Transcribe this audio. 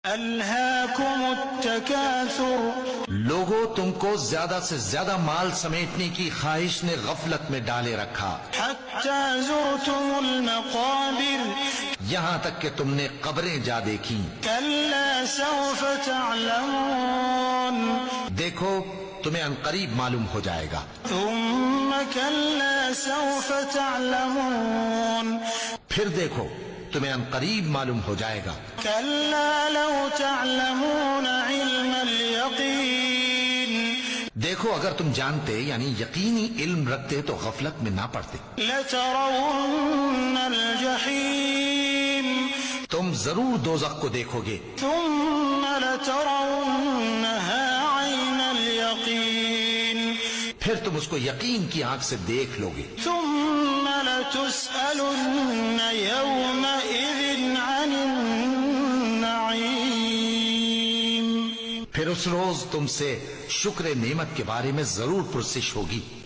ألهاكم التكاثر لوگوں تم کو زیادہ سے زیادہ مال سمیٹنے کی خواہش نے غفلت میں ڈالے رکھا، حتى زرتم المقابر یہاں تک کہ تم نے قبریں جا دیکھیں۔ كلا سوف تعلمون دیکھو تمہیں عنقریب معلوم ہو جائے گا۔ ثم كلا سوف تعلمون پھر دیکھو تمہیں عنقریب معلوم ہو جائے گا۔ كلا لو تعلمون علم اليقين دیکھو اگر تم جانتے یعنی یقینی علم رکھتے تو غفلت میں نہ پڑتے، لترون الجحيم تم ضرور دوزخ کو دیکھو گے، ثم لترونها عين اليقين پھر تم اس کو یقین کی آنکھ سے دیکھ لو گے، ثم لتسألن يومئذ عن النعيم پھر اس روز تم سے شکر نعمت کے بارے میں ضرور پرسش ہوگی۔